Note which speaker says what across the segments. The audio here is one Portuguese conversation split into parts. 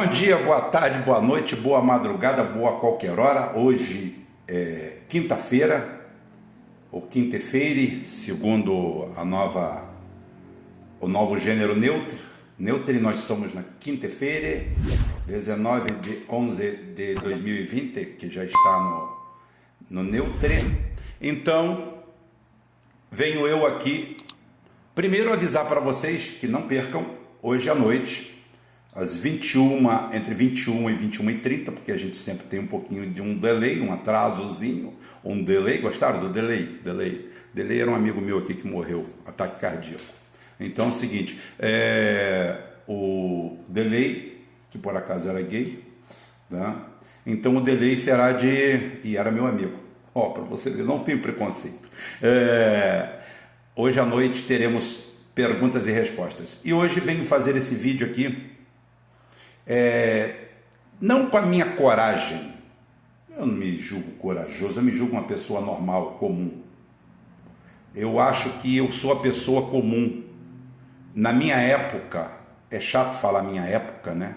Speaker 1: dia, boa tarde, boa noite, boa madrugada, boa qualquer hora. Hoje é quinta-feira, ou quinta-feira, segundo o novo gênero neutro. Neutro, e nós somos na quinta-feira, 19 de 11 de 2020, que já está no neutro. Então, venho eu aqui, primeiro avisar para vocês que não percam, hoje à noite, às 21, entre 21 e 21h30, porque a gente sempre tem um pouquinho de um delay, um atrasozinho, um delay. Gostaram do delay? Delay era um amigo meu aqui que morreu, ataque cardíaco. Então é o seguinte, o delay, que por acaso era gay, tá? Então o delay será e era meu amigo, para você ver, não tem preconceito. Hoje à noite teremos perguntas e respostas, e hoje venho fazer esse vídeo aqui, não com a minha coragem. Eu não me julgo corajoso, eu me julgo uma pessoa normal, comum. Eu acho que eu sou a pessoa comum. Na minha época, é chato falar minha época, né?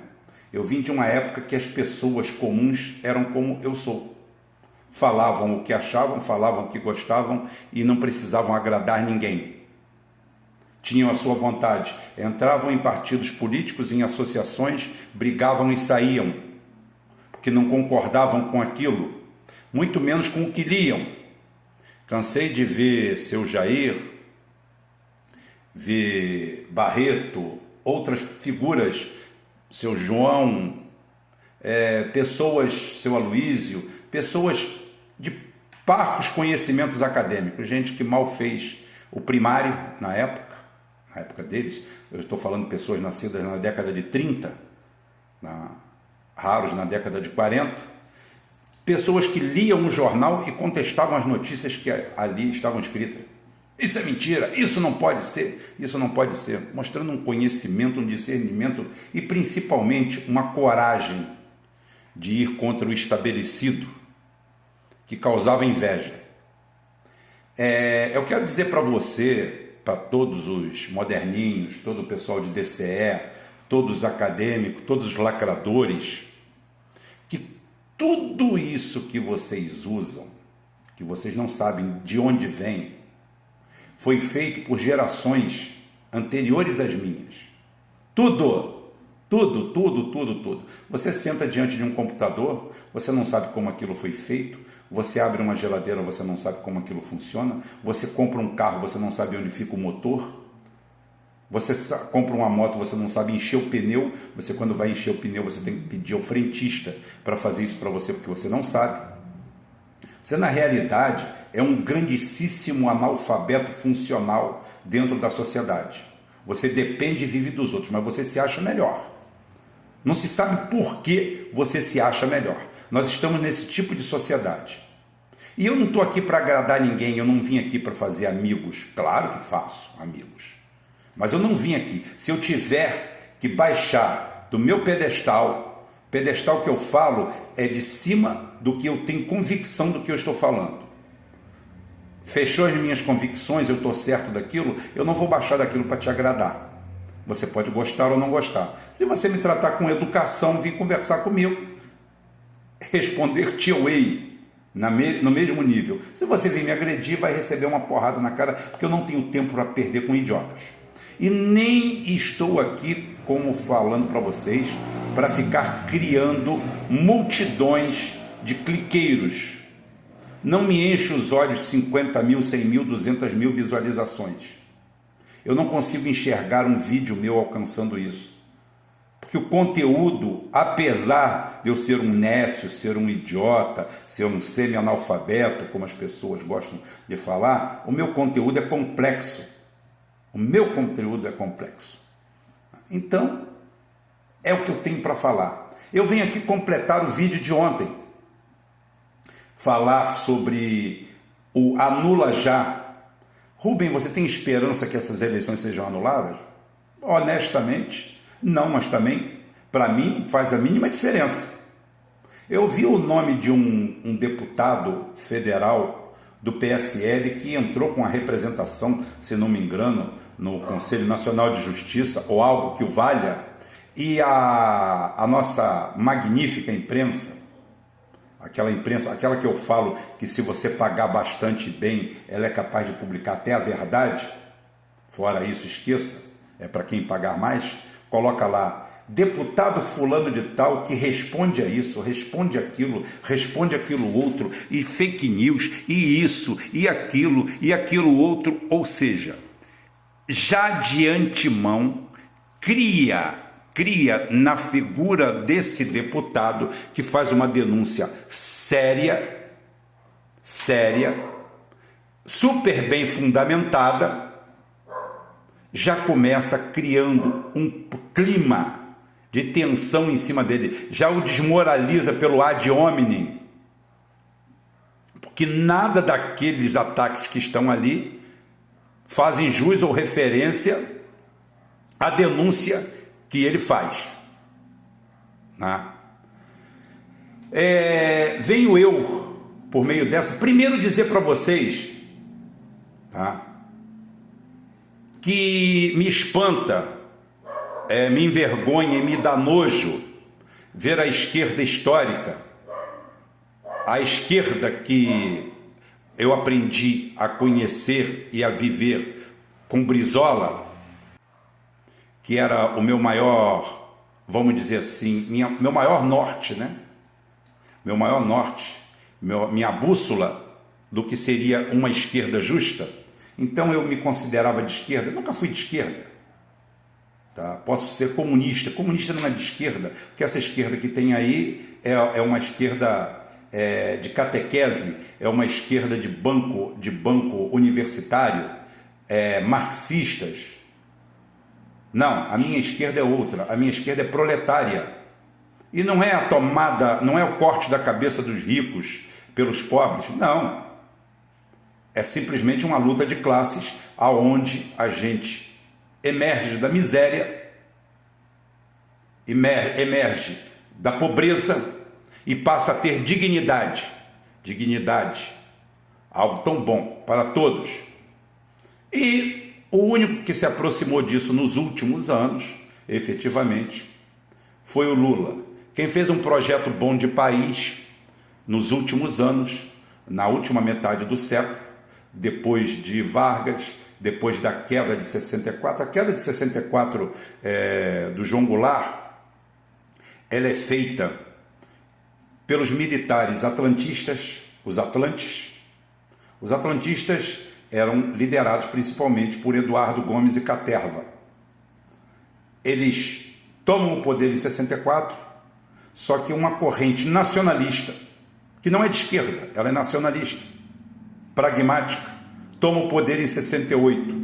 Speaker 1: Eu vim de uma época que as pessoas comuns eram como eu sou. Falavam o que achavam, falavam o que gostavam e não precisavam agradar ninguém. Tinham a sua vontade, entravam em partidos políticos, em associações, brigavam e saíam, porque não concordavam com aquilo, muito menos com o que liam. Cansei de ver seu Jair, ver Barreto, outras figuras, seu João, pessoas, seu Aloísio, pessoas de parcos conhecimentos acadêmicos, gente que mal fez o primário na época deles. Eu estou falando de pessoas nascidas na década de 30, raros na década de 40, pessoas que liam um jornal e contestavam as notícias que ali estavam escritas. Isso é mentira, isso não pode ser, mostrando um conhecimento, um discernimento e principalmente uma coragem de ir contra o estabelecido, que causava inveja. Eu quero dizer para você, para todos os moderninhos, todo o pessoal de DCE, todos os acadêmicos, todos os lacradores, que tudo isso que vocês usam, que vocês não sabem de onde vem, foi feito por gerações anteriores às minhas. Tudo. Você senta diante de um computador, você não sabe como aquilo foi feito, você abre uma geladeira, você não sabe como aquilo funciona, você compra um carro, você não sabe onde fica o motor, você compra uma moto, você não sabe encher o pneu, você quando vai encher o pneu, você tem que pedir ao frentista para fazer isso para você, porque você não sabe. Você, na realidade, é um grandíssimo analfabeto funcional dentro da sociedade. Você depende e vive dos outros, mas você se acha melhor. Não se sabe por que você se acha melhor. Nós estamos nesse tipo de sociedade. E eu não estou aqui para agradar ninguém, eu não vim aqui para fazer amigos. Claro que faço amigos. Mas eu não vim aqui. Se eu tiver que baixar do meu pedestal que eu falo é de cima do que eu tenho convicção do que eu estou falando. Fechou as minhas convicções, eu estou certo daquilo, eu não vou baixar daquilo para te agradar. Você pode gostar ou não gostar. Se você me tratar com educação, vir conversar comigo, responder-te away no mesmo nível. Se você vir me agredir, vai receber uma porrada na cara, porque eu não tenho tempo para perder com idiotas. E nem estou aqui, como falando para vocês, para ficar criando multidões de cliqueiros. Não me enche os olhos 50 mil, 100 mil, 200 mil visualizações. Eu não consigo enxergar um vídeo meu alcançando isso. Porque o conteúdo, apesar de eu ser um nécio, ser um idiota, ser um semi-analfabeto, como as pessoas gostam de falar, o meu conteúdo é complexo. Então, é o que eu tenho para falar. Eu venho aqui completar o vídeo de ontem. Falar sobre o anula já. Rubem, você tem esperança que essas eleições sejam anuladas? Honestamente, não, mas também, para mim, faz a mínima diferença. Eu vi o nome de um deputado federal do PSL que entrou com a representação, se não me engano, no Conselho Nacional de Justiça, ou algo que o valha, E a nossa magnífica imprensa, aquela que eu falo que se você pagar bastante bem, ela é capaz de publicar até a verdade, fora isso, esqueça, é para quem pagar mais, coloca lá, deputado fulano de tal que responde a isso, responde aquilo outro, e fake news, e isso, e aquilo outro, ou seja, já de antemão cria na figura desse deputado que faz uma denúncia séria, super bem fundamentada, já começa criando um clima de tensão em cima dele, já o desmoraliza pelo ad hominem, porque nada daqueles ataques que estão ali fazem jus ou referência à denúncia que ele faz. Venho eu, por meio dessa, primeiro dizer para vocês, que me espanta, me envergonha e me dá nojo ver a esquerda histórica, a esquerda que eu aprendi a conhecer e a viver com Brizola, que era o meu maior, vamos dizer assim, meu maior norte, né? Meu maior norte, minha bússola do que seria uma esquerda justa. Então eu me considerava de esquerda, nunca fui de esquerda. Posso ser comunista, comunista não é de esquerda, porque essa esquerda que tem aí é uma esquerda de catequese, é uma esquerda de banco universitário, marxistas. Não, a minha esquerda é outra, a minha esquerda é proletária. E não é a tomada, não é o corte da cabeça dos ricos pelos pobres, não. É simplesmente uma luta de classes aonde a gente emerge da miséria, emerge da pobreza e passa a ter dignidade. Dignidade, algo tão bom para todos. E o único que se aproximou disso nos últimos anos, efetivamente, foi o Lula. Quem fez um projeto bom de país nos últimos anos, na última metade do século, depois de Vargas, depois da queda de 64, a queda de 64 do João Goulart, ela é feita pelos militares atlantistas, os atlantes. Os atlantistas eram liderados principalmente por Eduardo Gomes e Caterva. Eles tomam o poder em 64, só que uma corrente nacionalista, que não é de esquerda, ela é nacionalista, pragmática, toma o poder em 68,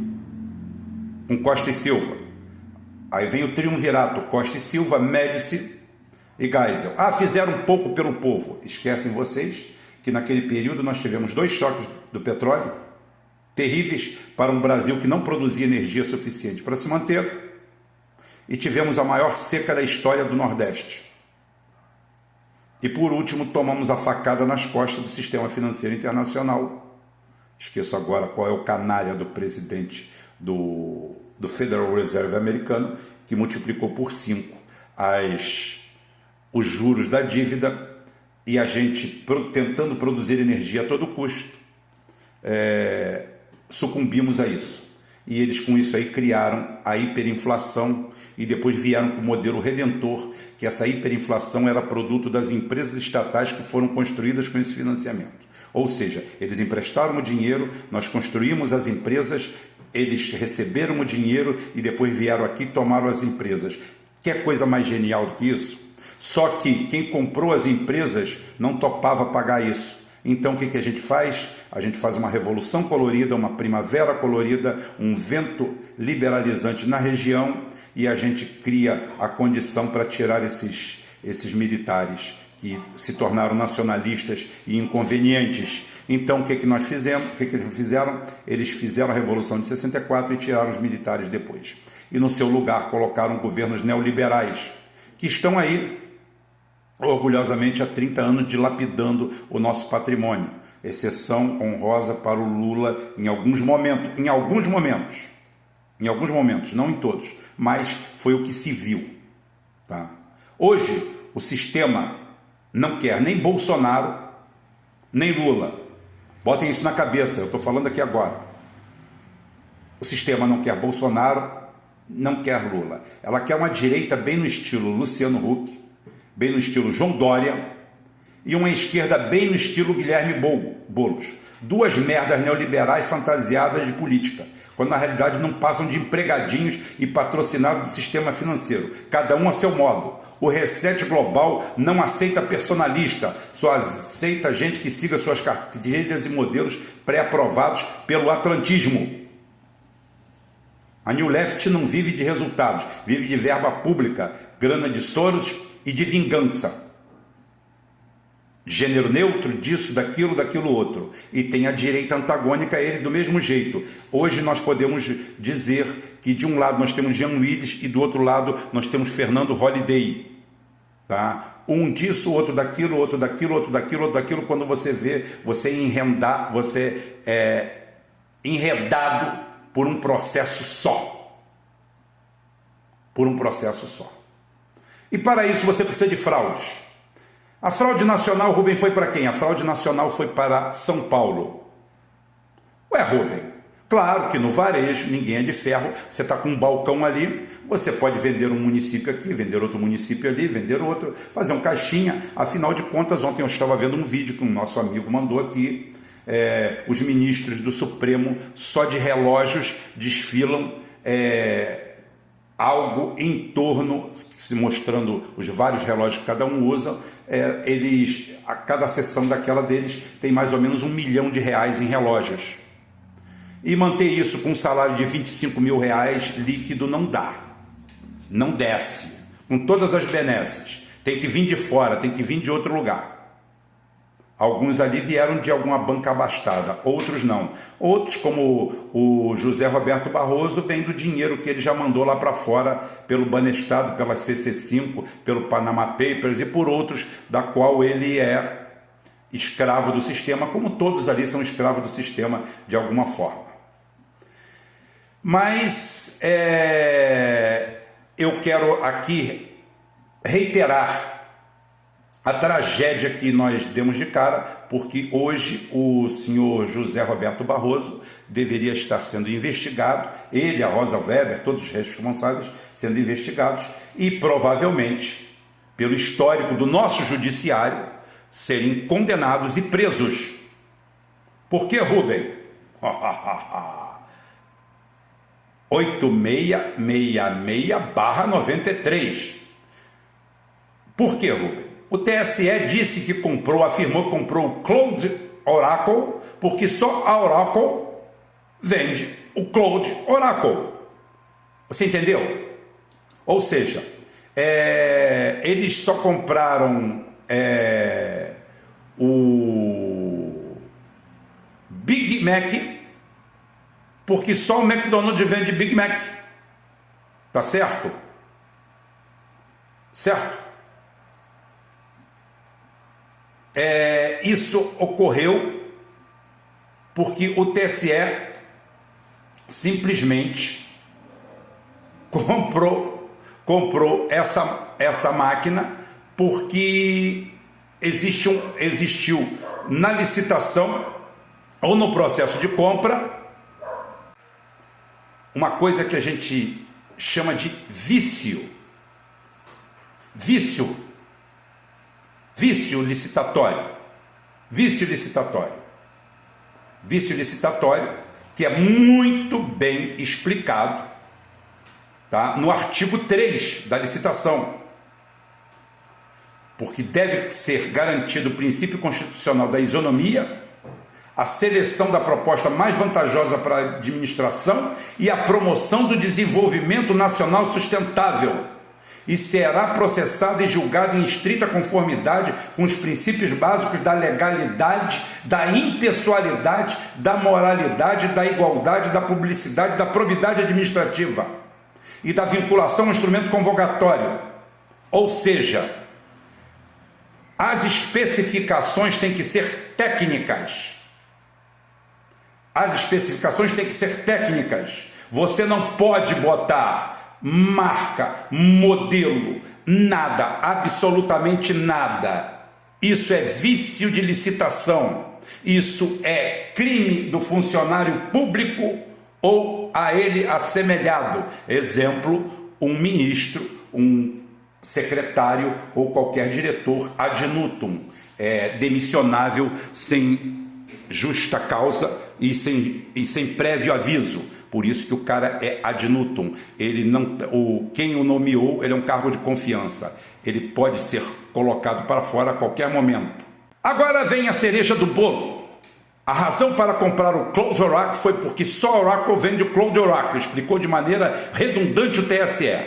Speaker 1: com Costa e Silva. Aí vem o triunvirato, Costa e Silva, Médici e Geisel. Fizeram um pouco pelo povo. Esquecem vocês que naquele período nós tivemos 2 choques do petróleo, terríveis para um Brasil que não produzia energia suficiente para se manter, e tivemos a maior seca da história do Nordeste. E por último, tomamos a facada nas costas do sistema financeiro internacional. Esqueço agora qual é o canalha do presidente do Federal Reserve americano, que multiplicou por 5 os juros da dívida, e a gente tentando produzir energia a todo custo, sucumbimos a isso. E eles com isso aí criaram a hiperinflação e depois vieram com o modelo redentor, que essa hiperinflação era produto das empresas estatais que foram construídas com esse financiamento. Ou seja, eles emprestaram o dinheiro, nós construímos as empresas, eles receberam o dinheiro e depois vieram aqui e tomaram as empresas. Quer coisa mais genial do que isso? Só que quem comprou as empresas não topava pagar isso. Então o que a gente faz? A gente faz uma revolução colorida, uma primavera colorida, um vento liberalizante na região, e a gente cria a condição para tirar esses militares que se tornaram nacionalistas e inconvenientes. Então o que nós fizemos? O que eles fizeram? Eles fizeram a Revolução de 64 e tiraram os militares depois. E no seu lugar colocaram governos neoliberais, que estão aí orgulhosamente há 30 anos dilapidando o nosso patrimônio. Exceção honrosa para o Lula em alguns momentos, não em todos, mas foi o que se viu. Tá? Hoje, o sistema não quer nem Bolsonaro, nem Lula. Botem isso na cabeça, eu estou falando aqui agora. O sistema não quer Bolsonaro, não quer Lula. Ela quer uma direita bem no estilo Luciano Huck, bem no estilo João Dória, e uma esquerda bem no estilo Guilherme Boulos. Duas merdas neoliberais fantasiadas de política, quando na realidade não passam de empregadinhos e patrocinados do sistema financeiro, cada um a seu modo. O reset global não aceita personalista, só aceita gente que siga suas cartilhas e modelos pré-aprovados pelo atlantismo. A New Left não vive de resultados, vive de verba pública, grana de Soros e de vingança. Gênero neutro, disso, daquilo outro. E tem a direita antagônica a ele do mesmo jeito. Hoje nós podemos dizer que de um lado nós temos Jean Willis e do outro lado nós temos Fernando Holliday. Tá? Um disso, outro daquilo, outro daquilo, outro daquilo, outro daquilo. Quando você vê, você é enredado por um processo só. Por um processo só. E para isso você precisa de fraudes. A fraude nacional, Rubem, foi para quem? A fraude nacional foi para São Paulo. Ué, Rubem, claro que no varejo ninguém é de ferro, você está com um balcão ali, você pode vender um município aqui, vender outro município ali, vender outro, fazer um caixinha. Afinal de contas, ontem eu estava vendo um vídeo que um nosso amigo mandou aqui, os ministros do Supremo só de relógios desfilam algo em torno, se mostrando os vários relógios que cada um usa, a cada sessão daquela deles tem mais ou menos R$1 milhão em relógios. E manter isso com um salário de R$25 mil líquido não dá, não desce, com todas as benesses, tem que vir de fora, tem que vir de outro lugar. Alguns ali vieram de alguma banca abastada, outros não. Outros, como o José Roberto Barroso, vem do dinheiro que ele já mandou lá para fora, pelo Banestado, pela CC5, pelo Panama Papers e por outros, da qual ele é escravo do sistema, como todos ali são escravos do sistema de alguma forma. Mas eu quero aqui reiterar a tragédia que nós demos de cara, porque hoje o senhor José Roberto Barroso deveria estar sendo investigado, ele, a Rosa Weber, todos os responsáveis sendo investigados e provavelmente, pelo histórico do nosso judiciário, serem condenados e presos. Por que, Rubem? 8666/93. Por que, Rubem? O TSE disse que afirmou que comprou o Cloud Oracle, porque só a Oracle vende o Cloud Oracle. Você entendeu? Ou seja, eles só compraram o Big Mac, porque só o McDonald's vende Big Mac. Tá certo? Certo? Isso ocorreu porque o TSE simplesmente comprou essa máquina porque existiu na licitação ou no processo de compra uma coisa que a gente chama de vício licitatório, que é muito bem explicado, tá, no artigo 3 da licitação, porque deve ser garantido o princípio constitucional da isonomia, a seleção da proposta mais vantajosa para a administração e a promoção do desenvolvimento nacional sustentável, e será processada e julgada em estrita conformidade com os princípios básicos da legalidade, da impessoalidade, da moralidade, da igualdade, da publicidade, da probidade administrativa e da vinculação ao instrumento convocatório. Ou seja, as especificações têm que ser técnicas. Você não pode botar marca, modelo, Nada, absolutamente nada. Isso é vício de licitação. Isso é crime do funcionário público ou a ele assemelhado. Exemplo, um ministro, um secretário ou qualquer diretor ad nutum, demissionável sem justa causa e sem prévio aviso. Por isso que o cara é ad nutum. Ele não, quem o nomeou, ele é um cargo de confiança. Ele pode ser colocado para fora a qualquer momento. Agora vem a cereja do bolo. A razão para comprar o Cloud Oracle foi porque só a Oracle vende o Cloud Oracle. Explicou de maneira redundante o TSE.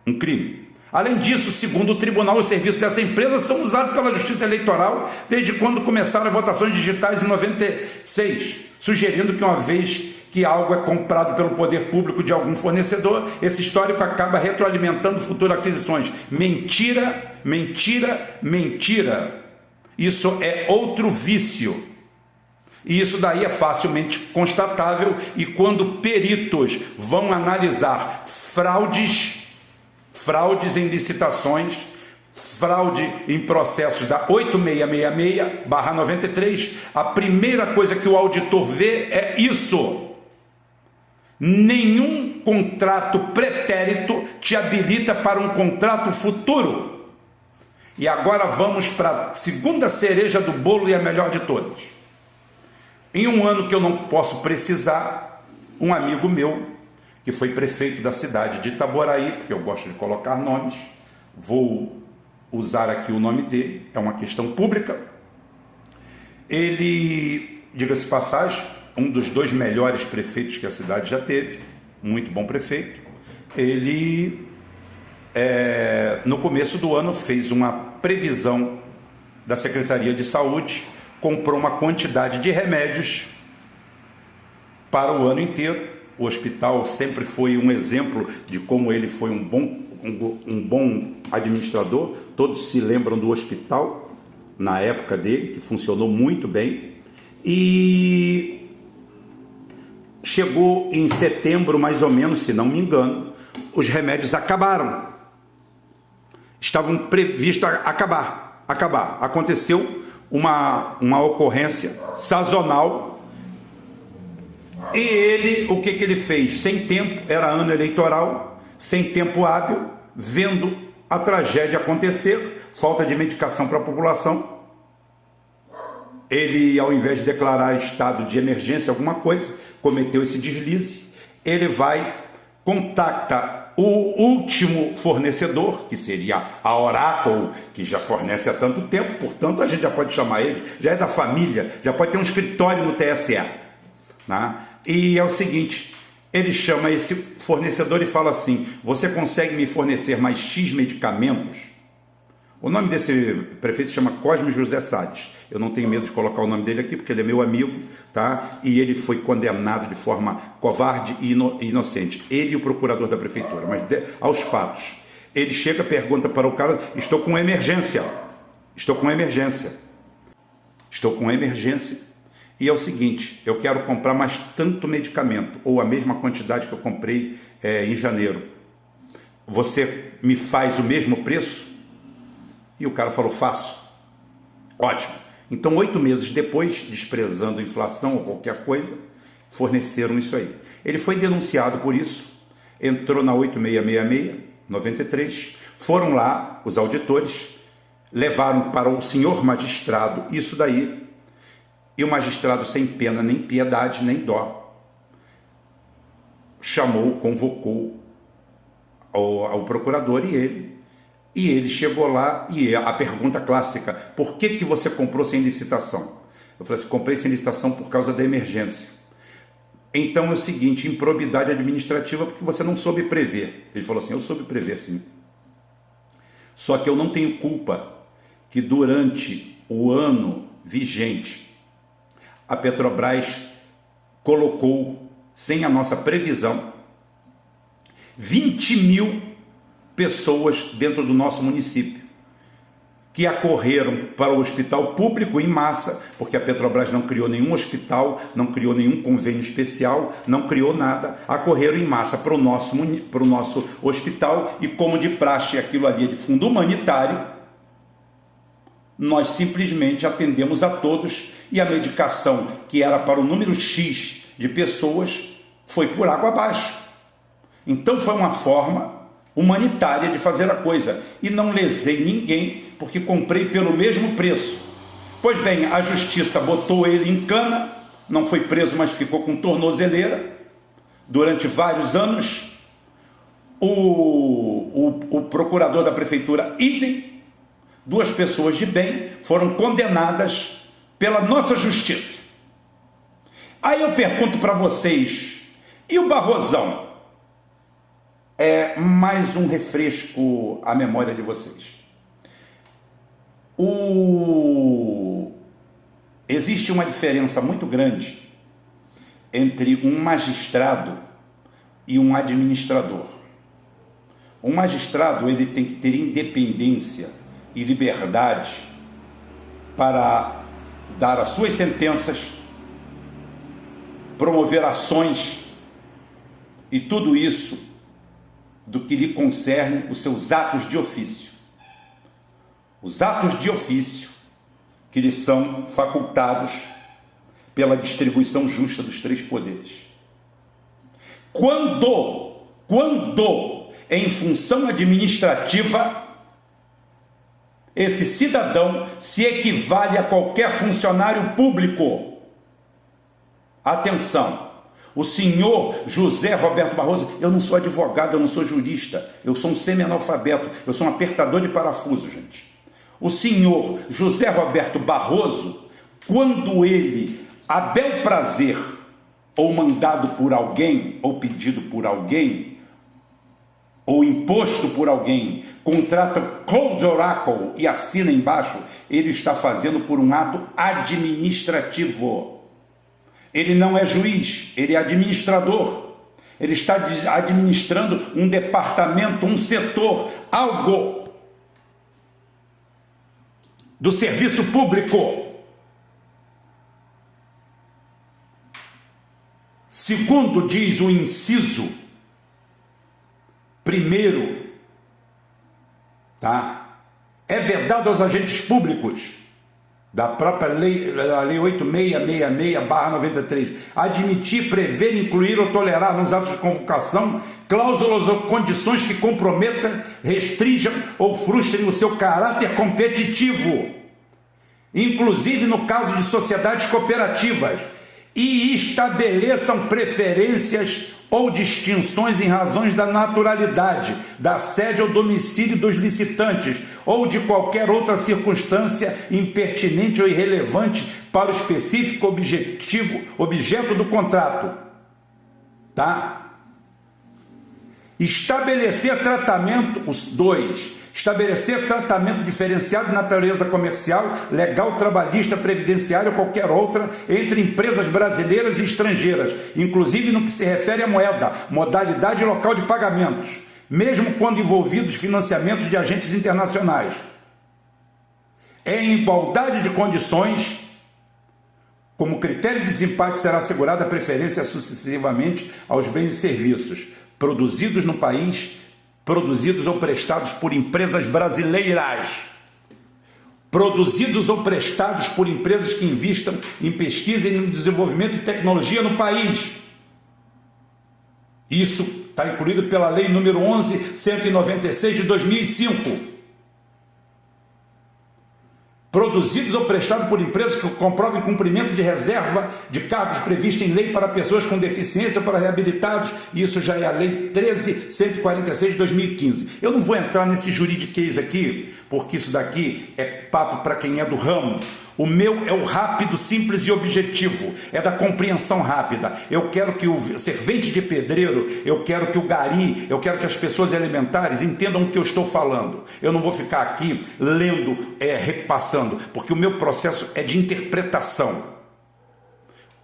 Speaker 1: Um crime. Além disso, segundo o tribunal, os serviços dessa empresa são usados pela Justiça Eleitoral desde quando começaram as votações digitais em 96, sugerindo que uma vez que algo é comprado pelo poder público de algum fornecedor, esse histórico acaba retroalimentando futuras aquisições. Mentira, mentira, mentira. Isso é outro vício. E isso daí é facilmente constatável, e quando peritos vão analisar fraudes em licitações, fraude em processos da 8666/93, a primeira coisa que o auditor vê é isso. Nenhum contrato pretérito te habilita para um contrato futuro. E agora vamos para a segunda cereja do bolo e a melhor de todas. Em um ano que eu não posso precisar, um amigo meu, que foi prefeito da cidade de Itaboraí, porque eu gosto de colocar nomes, vou usar aqui o nome dele, é uma questão pública. Ele, diga-se de passagem, um dos 2 melhores prefeitos que a cidade já teve, muito bom prefeito. Ele, no começo do ano, fez uma previsão da Secretaria de Saúde, comprou uma quantidade de remédios para o ano inteiro. O hospital sempre foi um exemplo de como ele foi um bom administrador. Todos se lembram do hospital na época dele, que funcionou muito bem. E chegou em setembro, mais ou menos, se não me engano, os remédios acabaram. Estavam previstos a acabar. Aconteceu uma ocorrência sazonal. E ele, o que ele fez? Sem tempo, era ano eleitoral, sem tempo hábil, vendo a tragédia acontecer, falta de medicação para a população, ele, ao invés de declarar estado de emergência, alguma coisa, cometeu esse deslize. Ele vai, contacta o último fornecedor, que seria a Oracle, que já fornece há tanto tempo, portanto a gente já pode chamar ele, já é da família, já pode ter um escritório no TSE, né? E é o seguinte, ele chama esse fornecedor e fala assim: você consegue me fornecer mais X medicamentos? O nome desse prefeito chama Cosme José Salles. Eu não tenho medo de colocar o nome dele aqui, porque ele é meu amigo, tá? E ele foi condenado de forma covarde e inocente. Ele e o procurador da prefeitura. Mas aos fatos. Ele chega, pergunta para o cara: estou com emergência. E é o seguinte, eu quero comprar mais tanto medicamento, ou a mesma quantidade que eu comprei em janeiro. Você me faz o mesmo preço? E o cara falou: faço. Ótimo. Então, 8 meses depois, desprezando a inflação ou qualquer coisa, forneceram isso aí. Ele foi denunciado por isso, entrou na 8666/93, foram lá, os auditores, levaram para o senhor magistrado isso daí, e o magistrado, sem pena, nem piedade, nem dó, convocou ao procurador e ele chegou lá, e a pergunta clássica: por que você comprou sem licitação? Eu falei assim: comprei sem licitação por causa da emergência. Então é o seguinte, improbidade administrativa porque você não soube prever. Ele falou assim: eu soube prever sim. Só que eu não tenho culpa que durante o ano vigente a Petrobras colocou, sem a nossa previsão, 20 mil pessoas dentro do nosso município. que acorreram para o hospital público em massa, porque a Petrobras não criou nenhum hospital, não criou nenhum convênio especial, não criou nada, acorreram em massa para o nosso hospital, e como de praxe aquilo ali é de fundo humanitário, nós simplesmente atendemos a todos, e a medicação que era para o número X de pessoas foi por água abaixo. Então foi uma forma humanitária de fazer a coisa, e não lesei ninguém, porque comprei pelo mesmo preço. Pois bem, a justiça botou ele em cana, não foi preso, mas ficou com tornozeleira durante vários anos. O procurador da prefeitura, idem, 2 pessoas de bem foram condenadas pela nossa justiça. Aí eu pergunto para vocês, e o Barrosão? É mais um refresco à memória de vocês. Existe uma diferença muito grande entre um magistrado e um administrador. Um magistrado, ele tem que ter independência e liberdade para dar as suas sentenças, promover ações e tudo isso do que lhe concerne os seus atos de ofício. Os atos de ofício que lhes são facultados pela distribuição justa dos 3 poderes. Quando em função administrativa, esse cidadão se equivale a qualquer funcionário público. Atenção! O senhor José Roberto Barroso, eu não sou advogado, eu não sou jurista, eu sou um semi-analfabeto, eu sou um apertador de parafuso, gente. O senhor José Roberto Barroso, quando ele, a bel prazer, ou mandado por alguém, ou pedido por alguém, ou imposto por alguém, contrata Cloud Oracle e assina embaixo, ele está fazendo por um ato administrativo. Ele não é juiz, ele é administrador. Ele está administrando um departamento, um setor, algo do serviço público. Segundo diz o inciso 1º, tá? É vedado aos agentes públicos da própria lei, a lei 8666/93, admitir, prever, incluir ou tolerar nos atos de convocação cláusulas ou condições que comprometam, restringam ou frustrem o seu caráter competitivo, inclusive no caso de sociedades cooperativas, e estabeleçam preferências ou distinções em razões da naturalidade, da sede ou domicílio dos licitantes, ou de qualquer outra circunstância impertinente ou irrelevante para o específico objeto do contrato. Tá? Estabelecer tratamento, os 2, estabelecer tratamento diferenciado de natureza comercial, legal, trabalhista, previdenciária ou qualquer outra entre empresas brasileiras e estrangeiras, inclusive no que se refere à moeda, modalidade e local de pagamentos, mesmo quando envolvidos financiamentos de agentes internacionais. Em igualdade de condições, como critério de desempate será assegurada a preferência sucessivamente aos bens e serviços produzidos no país, produzidos ou prestados por empresas brasileiras, produzidos ou prestados por empresas que investam em pesquisa e no desenvolvimento de tecnologia no país. Isso está incluído pela Lei número 11.196 de 2005. Produzidos ou prestados por empresas que comprovem cumprimento de reserva de cargos prevista em lei para pessoas com deficiência ou para reabilitados, isso já é a Lei 13.146 de 2015. Eu não vou entrar nesse juridiquês aqui, porque isso daqui é papo para quem é do ramo. O meu é o rápido, simples e objetivo, é da compreensão rápida. Eu quero que o servente de pedreiro, eu quero que o gari, eu quero que as pessoas elementares entendam o que eu estou falando. Eu não vou ficar aqui lendo, repassando, porque o meu processo é de interpretação.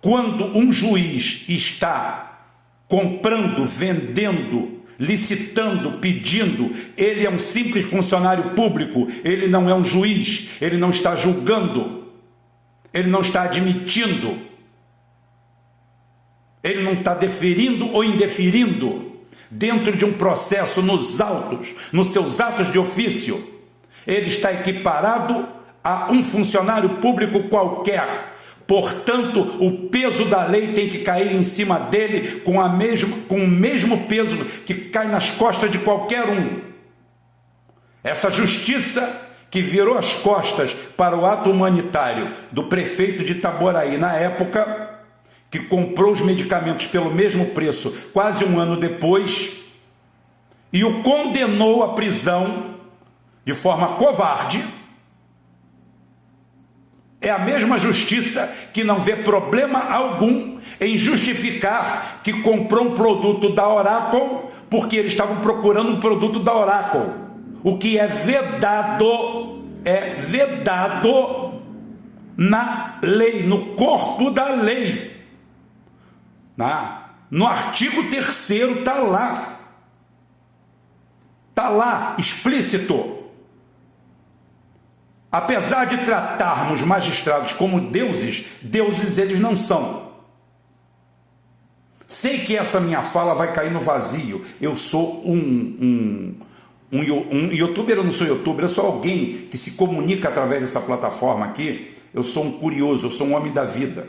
Speaker 1: Quando um juiz está comprando, vendendo, licitando, pedindo. Ele é um simples funcionário público, ele não é um juiz, ele não está julgando, ele não está admitindo, ele não está deferindo ou indeferindo dentro de um processo nos autos, nos seus atos de ofício. Ele está equiparado a um funcionário público qualquer. Portanto, o peso da lei tem que cair em cima dele com o mesmo peso que cai nas costas de qualquer um. Essa justiça que virou as costas para o ato humanitário do prefeito de Itaboraí na época, que comprou os medicamentos pelo mesmo preço quase um ano depois e o condenou à prisão de forma covarde, é a mesma justiça que não vê problema algum em justificar que comprou um produto da Oracle porque eles estavam procurando um produto da Oracle. O que é vedado na lei, no corpo da lei. No artigo 3º está lá, explícito. Apesar de tratarmos magistrados como deuses, deuses eles não são. Sei que essa minha fala vai cair no vazio. Eu sou um youtuber, eu não sou youtuber, eu sou alguém que se comunica através dessa plataforma aqui. Eu sou um curioso, eu sou um homem da vida.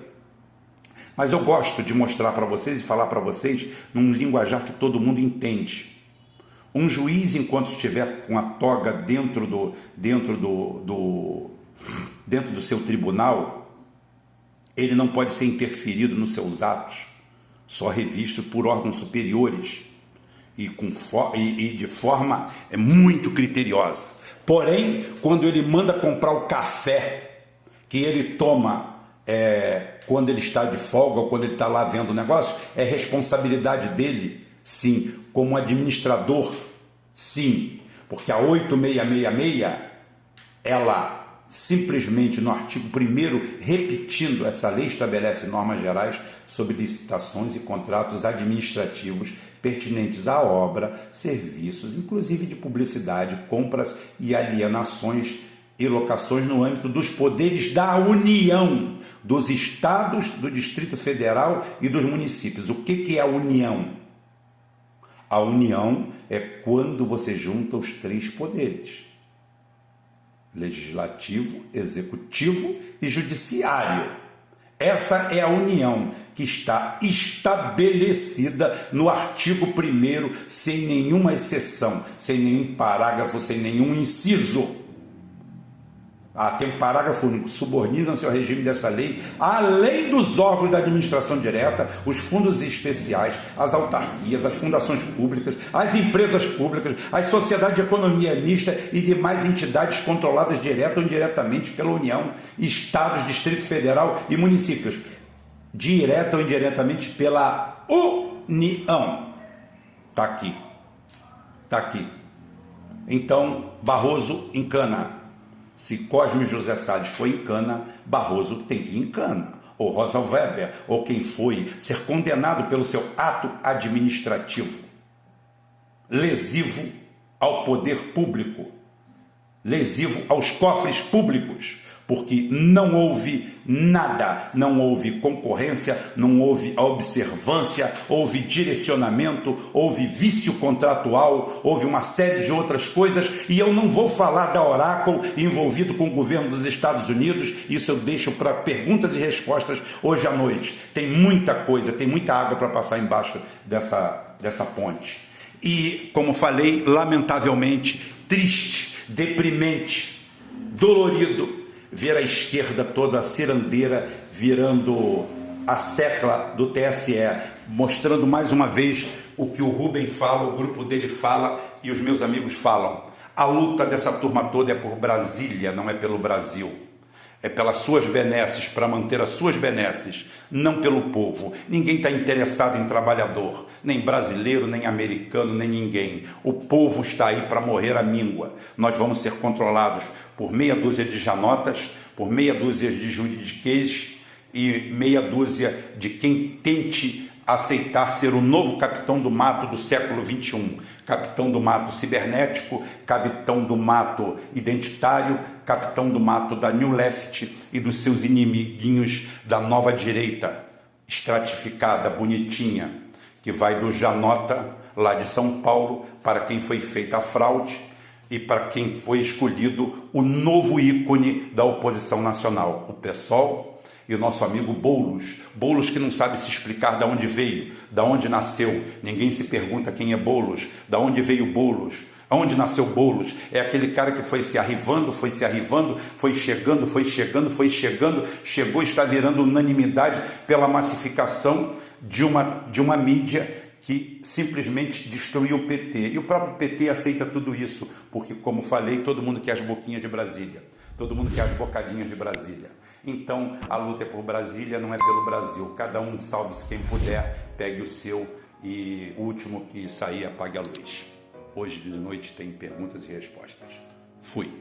Speaker 1: Mas eu gosto de mostrar para vocês e falar para vocês num linguajar que todo mundo entende. Um juiz, enquanto estiver com a toga dentro do seu tribunal, ele não pode ser interferido nos seus atos, só revisto por órgãos superiores e de forma muito criteriosa. Porém, quando ele manda comprar o café que ele toma quando ele está de folga ou quando ele está lá vendo o negócio, é responsabilidade dele, sim, como administrador, sim, porque a 8666, ela simplesmente no artigo 1º, repetindo, essa lei estabelece normas gerais sobre licitações e contratos administrativos pertinentes à obra, serviços, inclusive de publicidade, compras e alienações e locações no âmbito dos poderes da União, dos estados, do Distrito Federal e dos municípios. O que é a União? A União é quando você junta os 3 poderes: legislativo, executivo e judiciário. Essa é a união que está estabelecida no artigo 1º, sem nenhuma exceção, sem nenhum parágrafo, sem nenhum inciso. Tem um parágrafo único: subordinam-se ao regime dessa lei, além dos órgãos da administração direta, os fundos especiais, as autarquias, as fundações públicas, as empresas públicas, as sociedades de economia mista e demais entidades controladas direta ou indiretamente pela União, estados, Distrito Federal e municípios, direta ou indiretamente pela União. Está aqui. Então, Barroso encana. Se Cosme José Salles foi em cana, Barroso tem que ir em cana. Ou Rosa Weber, ou quem foi, ser condenado pelo seu ato administrativo, lesivo ao poder público, lesivo aos cofres públicos, porque não houve nada, não houve concorrência, não houve observância, houve direcionamento, houve vício contratual, houve uma série de outras coisas, e eu não vou falar da Oracle envolvido com o governo dos Estados Unidos, isso eu deixo para perguntas e respostas hoje à noite. Tem muita coisa, tem muita água para passar embaixo dessa ponte. E, como falei, lamentavelmente, triste, deprimente, dolorido, ver a esquerda toda a cirandeira virando a secla do TSE, mostrando mais uma vez o que o Rubem fala, o grupo dele fala e os meus amigos falam. A luta dessa turma toda é por Brasília, não é pelo Brasil. É pelas suas benesses, para manter as suas benesses, não pelo povo. Ninguém está interessado em trabalhador, nem brasileiro, nem americano, nem ninguém. O povo está aí para morrer à míngua. Nós vamos ser controlados por meia dúzia de janotas, por meia dúzia de juridiquês e meia dúzia de quem tente aceitar ser o novo capitão do mato do século XXI. Capitão do mato cibernético, capitão do mato identitário, capitão do mato da New Left e dos seus inimiguinhos da nova direita, estratificada, bonitinha, que vai do Janota, lá de São Paulo, para quem foi feita a fraude e para quem foi escolhido o novo ícone da oposição nacional, o PSOL e o nosso amigo Boulos. Boulos que não sabe se explicar de onde veio, de onde nasceu. Ninguém se pergunta quem é Boulos, de onde veio Boulos, aonde nasceu Boulos. É aquele cara que foi se arrivando, foi chegando, chegou, está virando unanimidade pela massificação de uma mídia que simplesmente destruiu o PT. E o próprio PT aceita tudo isso, porque, como falei, todo mundo quer as boquinhas de Brasília, todo mundo quer as bocadinhas de Brasília. Então, a luta é por Brasília, não é pelo Brasil. Cada um salve-se quem puder, pegue o seu e o último que sair apague a luz. Hoje de noite tem perguntas e respostas. Fui.